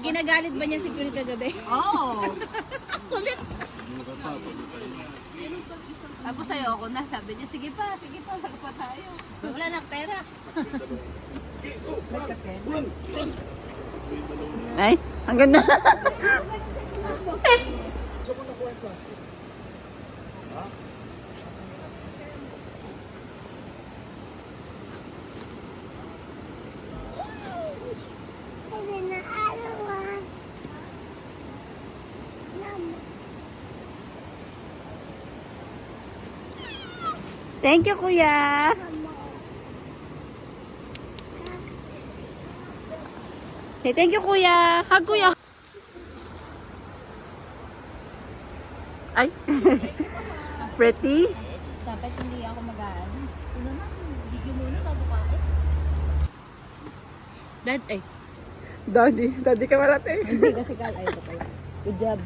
Ginagalit ba niya si Phil kagabi? Oo. Kulit. Tapos sa'yo ako na, sabi niya, sige pa, magpa tayo. Wala na pera. Ay, ang ganda. Thank you, kuya. Say thank you, kuya. Hug, kuya. Ay. Pretty. Dapat hindi ako mag-aan. Ito naman, video muna bago kain. Dad, ay. Daddy ka wala tayo. Hindi kasi kal, ay, ito pala. Good job.